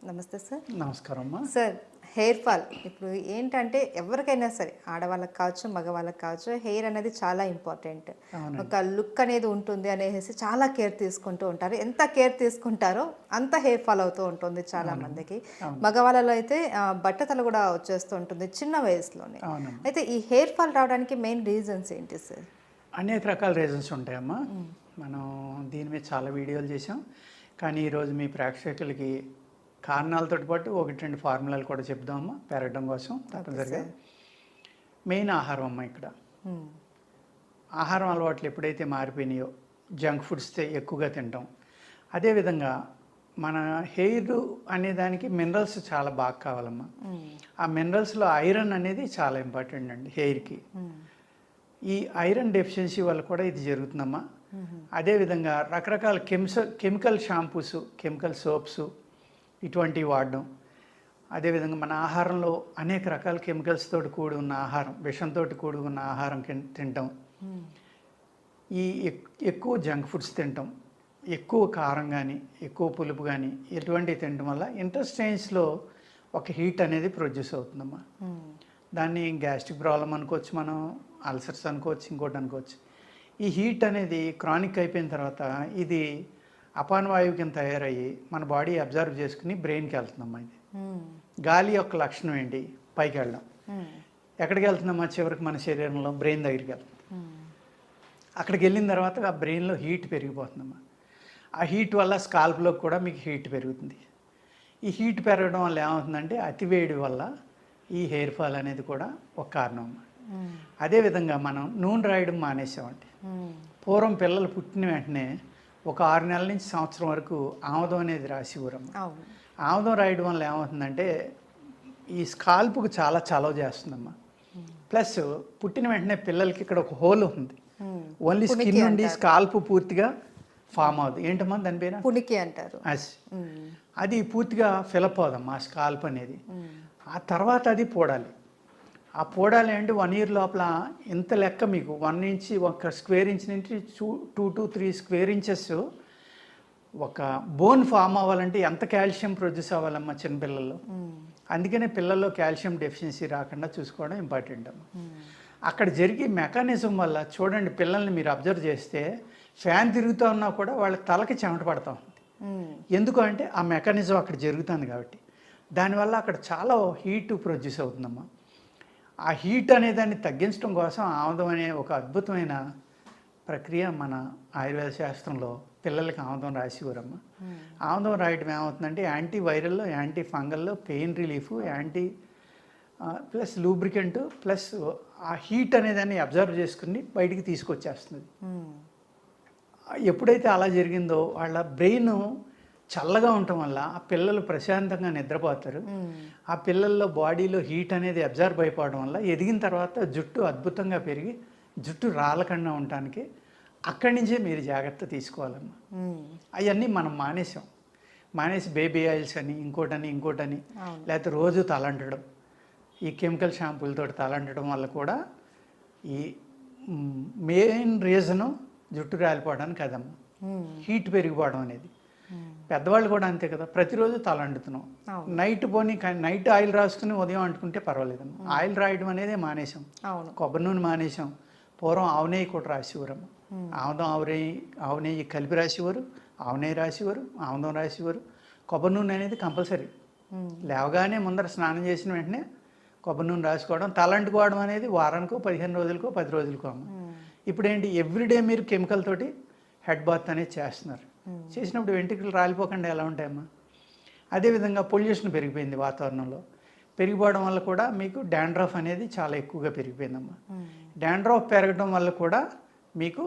నమస్తే సార్. నమస్కారం అమ్మా. సార్, హెయిర్ ఫాల్ ఇప్పుడు ఏంటంటే ఎవరికైనా సరే, ఆడవాళ్ళకి కావచ్చు, మగవాళ్ళకి కావచ్చు, హెయిర్ అనేది చాలా ఇంపార్టెంట్. ఒక లుక్ అనేది ఉంటుంది అనేసి చాలా కేర్ తీసుకుంటూ ఉంటారు. ఎంత కేర్ తీసుకుంటారో అంత హెయిర్ ఫాల్ అవుతూ ఉంటుంది చాలా మందికి. మగవాళ్ళలో అయితే బట్టతల కూడా వచ్చేస్తూ ఉంటుంది చిన్న వయసులోనే. అయితే ఈ హెయిర్ ఫాల్ రావడానికి మెయిన్ రీజన్స్ ఏంటి సార్? అనేక రకాల రీజన్స్ ఉంటాయమ్మా. మనం దీని మీద చాలా వీడియోలు చేసాం. కానీ ఈరోజు మీ ప్రేక్షకులకి కారణాలతో పాటు ఒకటి రెండు ఫార్ములాలు కూడా చెప్దామమ్మా పెరగడం కోసం. తప్పనిసరిగా మెయిన్ ఆహారం అమ్మ. ఇక్కడ ఆహారం అలవాట్లు ఎప్పుడైతే మారిపోయినాయో, జంక్ ఫుడ్స్ ఎక్కువగా తింటాం. అదేవిధంగా మన హెయిర్ అనే దానికి మినరల్స్ చాలా బాగా కావాలమ్మా. ఆ మినరల్స్లో ఐరన్ అనేది చాలా ఇంపార్టెంట్ అండి హెయిర్కి. ఈ ఐరన్ డెఫిషియన్సీ వల్ల కూడా ఇది జరుగుతుందమ్మా. అదేవిధంగా రకరకాల కెమికల్ షాంపూస్, కెమికల్ సోప్స్ ఇటువంటివి వాడడం. అదేవిధంగా మన ఆహారంలో అనేక రకాల కెమికల్స్ తోటి కూడి ఉన్న ఆహారం, విషంతో కూడి ఉన్న ఆహారం తింటాం. ఈ ఎక్కువ జంక్ ఫుడ్స్ తింటాం, ఎక్కువ కారం కానీ ఎక్కువ పులుపు కానీ ఇటువంటివి తినడం వల్ల ఇంటెస్టైన్స్లో ఒక హీట్ అనేది ప్రొడ్యూస్ అవుతుందమ్మా. దాన్ని గ్యాస్ట్రిక్ ప్రాబ్లం అనుకోవచ్చు, మనం అల్సర్స్ అనుకోవచ్చు, ఇంకోటి అనుకోవచ్చు. ఈ హీట్ అనేది క్రానిక్ అయిపోయిన తర్వాత ఇది అపానవాయువు కింద తయారయ్యి మన బాడీ అబ్జర్వ్ చేసుకుని బ్రెయిన్కి వెళ్తుందమ్మా. ఇది గాలి యొక్క లక్షణం ఏంటి? పైకి వెళ్ళడం. ఎక్కడికి వెళ్తుందమ్మా? చివరికి మన శరీరంలో బ్రెయిన్ దగ్గరికి వెళ్తుంది. అక్కడికి వెళ్ళిన తర్వాత ఆ బ్రెయిన్లో హీట్ పెరిగిపోతుందమ్మా. ఆ హీట్ వల్ల స్కాల్ప్లో కూడా మీకు హీట్ పెరుగుతుంది. ఈ హీట్ పెరగడం వల్ల ఏమవుతుందంటే అతివేడి వల్ల ఈ హెయిర్ ఫాల్ అనేది కూడా ఒక కారణం అమ్మా. అదేవిధంగా మనం నూనె రాయడం మానేసామంటే, పూర్వం పిల్లలు పుట్టిన వెంటనే ఒక 6 నెలల నుంచి సంవత్సరం వరకు ఆముదం అనేది రాసివ్వరమ్మ. ఆముదం రాయడం వల్ల ఏమవుతుందంటే ఈ స్కాల్ప్కు చాలా చలవ చేస్తుందమ్మా. ప్లస్ పుట్టిన వెంటనే పిల్లలకి ఇక్కడ ఒక హోల్ ఉంది, ఓన్లీ స్కిన్ నుండి స్కాల్ప్ పూర్తిగా ఫామ్ అవుతుంది. ఏంటమ్మా దాని పేరు? పునికి అంటారు. అది పూర్తిగా ఫిలప్ అవుదమ్మా ఆ స్కాల్ప్ అనేది. ఆ తర్వాత అది పోడాలి. ఆ పోడాలి అంటే 1 ఇయర్ లోపల ఇంత లెక్క మీకు 1 ఇంచ్, ఒక స్క్వేర్ ఇంచ్ నుంచి 2 to 3 స్క్వేర్ ఇంచెస్ ఒక బోన్ ఫామ్ అవ్వాలంటే ఎంత కాల్షియం ప్రొడ్యూస్ అవ్వాలమ్మా చిన్నపిల్లల్లో. అందుకనే పిల్లల్లో కాల్షియం డెఫిషియన్సీ రాకుండా చూసుకోవడం ఇంపార్టెంట్ అమ్మా. అక్కడ జరిగే మెకానిజం వల్ల చూడండి, పిల్లల్ని మీరు అబ్జర్వ్ చేస్తే ఫ్యాన్ తిరుగుతూ ఉన్నా కూడా వాళ్ళ తలకి చెమట పడతా ఉంది. ఎందుకు అంటే ఆ మెకానిజం అక్కడ జరుగుతుంది కాబట్టి. దానివల్ల అక్కడ చాలా హీట్ ప్రొడ్యూస్ అవుతుందమ్మా. ఆ హీట్ అనే దాన్ని తగ్గించడం కోసం ఆముదం అనే ఒక అద్భుతమైన ప్రక్రియ మన ఆయుర్వేద శాస్త్రంలో పిల్లలకి ఆముదం రాసివ్వరమ్మ. ఆముదం రాయటం ఏమవుతుందంటే యాంటీ వైరల్లో, యాంటీ ఫంగల్లో, pain relief, anti plus lubricant, plus ఆ హీట్ అనేదాన్ని అబ్జర్వ్ చేసుకుని బయటికి తీసుకొచ్చేస్తుంది. ఎప్పుడైతే అలా జరిగిందో వాళ్ళ బ్రెయిన్ చల్లగా ఉండటం వల్ల ఆ పిల్లలు ప్రశాంతంగా నిద్రపోతారు. ఆ పిల్లల్లో బాడీలో హీట్ అనేది అబ్జర్వ్ అయిపోవడం వల్ల ఎదిగిన తర్వాత జుట్టు అద్భుతంగా పెరిగి జుట్టు రాలకుండా ఉండటానికి అక్కడి నుంచే మీరు జాగ్రత్త తీసుకోవాలమ్మా. అవన్నీ మనం మానేసి బేబీ ఆయిల్స్ అని ఇంకోటని లేకపోతే రోజు తలంటడం, ఈ కెమికల్ షాంపూలతో తలంటడం వల్ల కూడా ఈ మెయిన్ రీజను జుట్టు రాలిపోవడానికి అదమ్మా, హీట్ పెరిగిపోవడం అనేది. పెద్దవాళ్ళు కూడా అంతే కదా, ప్రతిరోజు తల అంటుతున్నాం. నైట్ పోనీ నైట్ ఆయిల్ రాసుకుని ఉదయం అంటుకుంటే పర్వాలేదమ్మా. ఆయిల్ రాయడం అనేది మానేసాం, కొబ్బరి నూనె మానేసాం. పూర్వం ఆవు నెయ్యి కూడా రాసేవారమ్మ. ఆముదం ఆవు నెయ్యి కలిపి రాసేవారు, ఆవు నెయ్యి రాసేవారు, ఆముదం రాసేవారు. కొబ్బరి నూనె అనేది కంపల్సరీ. లేవగానే ముందర స్నానం చేసిన వెంటనే కొబ్బరి నూనె రాసుకోవడం, తలంటుకోవడం అనేది వారానికో 15 రోజులకో 10 రోజులకో అమ్మ. ఇప్పుడు ఏంటి, ఎవ్రీడే మీరు కెమికల్ తోటి హెడ్ బాత్ అనేది చేస్తున్నారు. చేసినప్పుడు వెంట్రుకలు రాలిపోకుండా ఎలా ఉంటాయమ్మా. అదేవిధంగా పొల్యూషన్ పెరిగిపోయింది వాతావరణంలో. పెరిగిపోవడం వల్ల కూడా మీకు డాండ్రఫ్ అనేది చాలా ఎక్కువగా పెరిగిపోయిందమ్మా. డాండ్రఫ్ పెరగడం వల్ల కూడా మీకు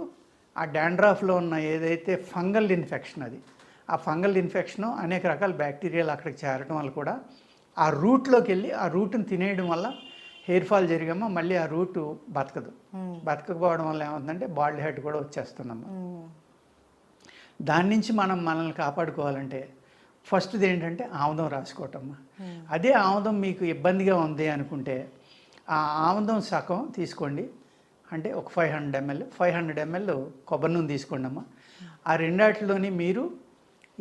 ఆ డాండ్రఫ్లో ఉన్న ఏదైతే ఫంగల్ ఇన్ఫెక్షన్, అది ఆ ఫంగల్ ఇన్ఫెక్షను అనేక రకాల బ్యాక్టీరియాలు అక్కడికి చేరడం వల్ల కూడా ఆ రూట్లోకి వెళ్ళి ఆ రూట్ని తినేయడం వల్ల హెయిర్ ఫాల్ జరిగమ్మా. మళ్ళీ ఆ రూటు బతకపోవడం వల్ల ఏమవుతుందంటే బాల్డ్ హెడ్ కూడా వచ్చేస్తుందమ్మా. దాని నుంచి మనల్ని కాపాడుకోవాలంటే ఫస్ట్ది ఏంటంటే ఆముదం రాసుకోవటమ్మా. అదే ఆముదం మీకు ఇబ్బందిగా ఉంది అనుకుంటే ఆ ఆముదం సగం తీసుకోండి, అంటే ఒక 500 ml కొబ్బరి నూనె తీసుకోండి అమ్మా. ఆ రెండాటిలోని మీరు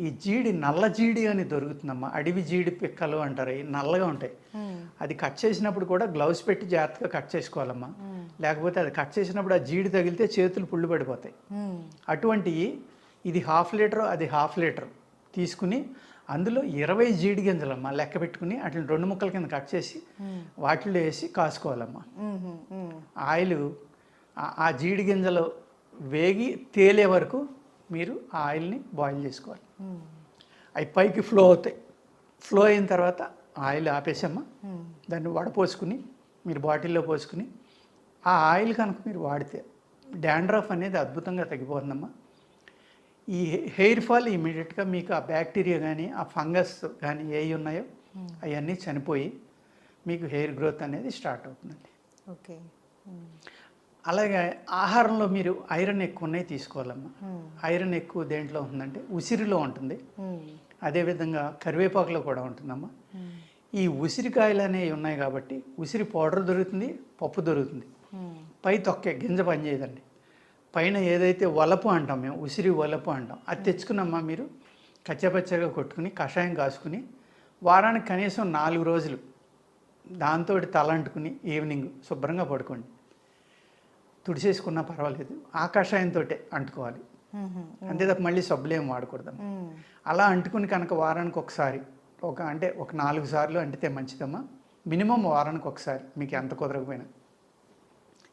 ఈ జీడి, నల్ల జీడి అని దొరుకుతుందమ్మా. అడవి జీడి పిక్కలు అంటారు, ఈ నల్లగా ఉంటాయి. అది కట్ చేసినప్పుడు కూడా గ్లౌస్ పెట్టి జాగ్రత్తగా కట్ చేసుకోవాలమ్మా. లేకపోతే అది కట్ చేసినప్పుడు ఆ జీడి తగిలితే చేతులు పుళ్ళు పడిపోతాయి. అటువంటి ఇది 1/2 లీటర్, అది 1/2 లీటర్ తీసుకుని అందులో 20 జీడి గింజలమ్మా లెక్క పెట్టుకుని వాటిని 2 ముక్కల కింద కట్ చేసి వాటిలో వేసి కాసుకోవాలమ్మా. ఆయిల్ ఆ జీడి గింజలు వేగి తేలే వరకు మీరు ఆ ఆయిల్ని బాయిల్ చేసుకోవాలి. అవి పైకి ఫ్లో అవుతాయి. ఫ్లో అయిన తర్వాత ఆయిల్ ఆపేసమ్మా. దాన్ని వడపోసుకుని మీరు బాటిల్లో పోసుకుని ఆ ఆయిల్ కనుక మీరు వాడితే డాండ్రఫ్ అనేది అద్భుతంగా తగ్గిపోతుందమ్మా. ఈ హెయిర్ ఫాల్ ఇమీడియట్గా మీకు ఆ బ్యాక్టీరియా కానీ ఆ ఫంగస్ కానీ ఏవి ఉన్నాయో అవన్నీ చనిపోయి మీకు హెయిర్ గ్రోత్ అనేది స్టార్ట్ అవుతుందండి. ఓకే. అలాగే ఆహారంలో మీరు ఐరన్ ఎక్కువ ఉన్నాయి తీసుకోవాలమ్మా. ఐరన్ ఎక్కువ దేంట్లో ఉంటుందంటే ఉసిరిలో ఉంటుంది, అదేవిధంగా కరివేపాకులో కూడా ఉంటుందమ్మా. ఈ ఉసిరికాయలు అనేవి ఉన్నాయి కాబట్టి ఉసిరి పౌడర్ దొరుకుతుంది, పప్పు దొరుకుతుంది. పై తొక్కే గింజ పనిచేయదండి. పైన ఏదైతే వలపు అంటాం మేము, ఉసిరి వలపు అంటాం, అది తెచ్చుకున్నమ్మా మీరు కచ్చపచ్చగా కొట్టుకుని కషాయం కాసుకుని వారానికి కనీసం 4 రోజులు దాంతో తల అంటుకుని ఈవినింగ్ శుభ్రంగా పడుకోండి. తుడిచేసుకున్నా పర్వాలేదు, ఆ కషాయంతో అంటుకోవాలి. అంతే తప్ప మళ్ళీ సబ్బులేం వాడకూడదు. అలా అంటుకుని కనుక వారానికి ఒకసారి ఒక 4 సార్లు అంటితే మంచిదమ్మా. మినిమం వారానికి ఒకసారి, మీకు ఎంత కుదరకపోయినా.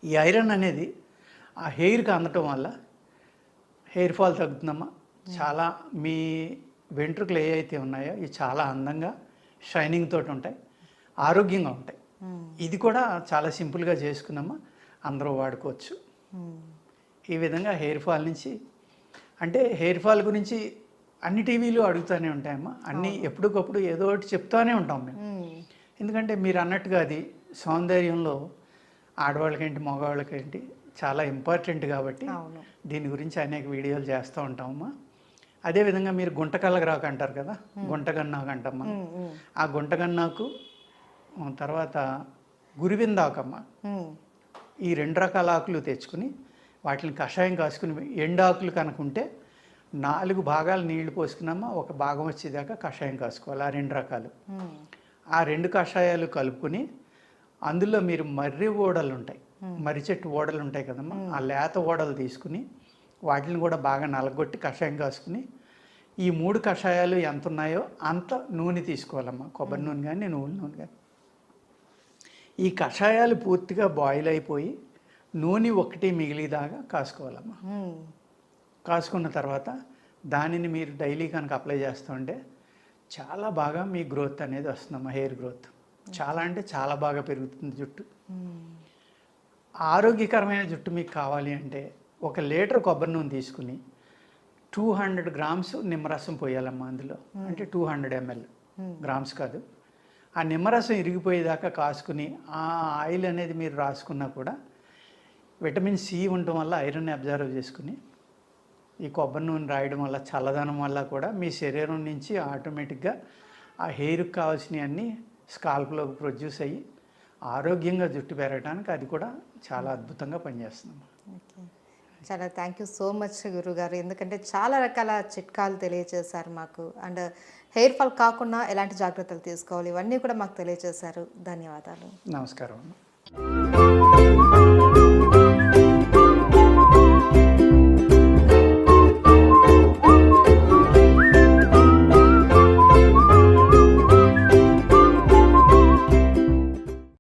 ఈ ఐరన్ అనేది ఆ హెయిర్కి అందటం వల్ల హెయిర్ ఫాల్ తగ్గుతుందమ్మా. చాలా మీ వెంట్రుకలు ఏ అయితే ఉన్నాయో ఇవి చాలా అందంగా షైనింగ్ తోటి ఉంటాయి, ఆరోగ్యంగా ఉంటాయి. ఇది కూడా చాలా సింపుల్గా చేసుకున్నామా, అందరూ వాడుకోవచ్చు. ఈ విధంగా హెయిర్ ఫాల్ నుంచి, అంటే హెయిర్ ఫాల్ గురించి అన్ని టీవీలు అడుగుతూనే ఉంటాయమ్మా. అన్నీ ఎప్పటికప్పుడు ఏదో ఒకటి చెప్తూనే ఉంటాం మేము. ఎందుకంటే మీరు అన్నట్టుగా అది సౌందర్యంలో ఆడవాళ్ళకేంటి మగవాళ్ళకేంటి చాలా ఇంపార్టెంట్ కాబట్టి దీని గురించి అనేక వీడియోలు చేస్తూ ఉంటామమ్మా. అదేవిధంగా మీరు గుంటకల్లగరాకు అంటారు కదా, గుంటగన్నాకు అంటమ్మా. ఆ గుంటగన్నాకు తర్వాత గురివిందాకమ్మ, ఈ 2 రకాల ఆకులు తెచ్చుకుని వాటిని కషాయం కాసుకుని ఎండాకులు కనుకుంటే 4 భాగాలు నీళ్లు పోసుకున్నామా, ఒక భాగం వచ్చేదాకా కషాయం కాసుకోవాలి. ఆ 2 రకాలు, ఆ 2 కషాయాలు కలుపుకొని అందులో మీరు మర్రి ఓడలు ఉంటాయి, మర్రి చెట్టు ఓడలు ఉంటాయి కదమ్మా, ఆ లేత ఓడలు తీసుకుని వాటిని కూడా బాగా నలగొట్టి కషాయం కాసుకుని ఈ 3 కషాయాలు ఎంత ఉన్నాయో అంత నూనె తీసుకోవాలమ్మా. కొబ్బరి నూనె కానీ నువ్వుల నూనె కానీ. ఈ కషాయాలు పూర్తిగా బాయిల్ అయిపోయి నూనె ఒకటి మిగిలిదాకా కాసుకోవాలమ్మా. కాసుకున్న తర్వాత దానిని మీరు డైలీ కనుక అప్లై చేస్తూ ఉంటే చాలా బాగా మీ గ్రోత్ అనేది వస్తుందమ్మా. హెయిర్ గ్రోత్ చాలా అంటే చాలా బాగా పెరుగుతుంది జుట్టు. ఆరోగ్యకరమైన జుట్టు మీకు కావాలి అంటే 1 లీటర్ కొబ్బరి నూనె తీసుకుని 200 గ్రామ్స్ నిమ్మరసం పోయాలమ్మా అందులో. అంటే 200 ml, గ్రామ్స్ కాదు. ఆ నిమ్మరసం ఇరిగిపోయేదాకా కాసుకుని ఆ ఆయిల్ అనేది మీరు రాసుకున్నా కూడా విటమిన్ సి ఉండటం వల్ల ఐరన్ అబ్జర్వ్ చేసుకుని ఈ కొబ్బరి నూనె రాయడం వల్ల చల్లదనం వల్ల కూడా మీ శరీరం నుంచి ఆటోమేటిక్గా ఆ హెయిర్కి కావాల్సినవన్నీ స్కాల్ప్లోకి ప్రొడ్యూస్ అయ్యి ఆరోగ్యంగా జుట్టు పెరగడానికి అది కూడా చాలా అద్భుతంగా పనిచేస్తుంది. ఓకే, చాలా థ్యాంక్ యూ సో మచ్ గురుగారు. ఎందుకంటే చాలా రకాల చిట్కాలు తెలియజేశారు మాకు. అండ్ హెయిర్ ఫాల్ కాకుండా ఎలాంటి జాగ్రత్తలు తీసుకోవాలి ఇవన్నీ కూడా మాకు తెలియజేశారు. ధన్యవాదాలు. నమస్కారం.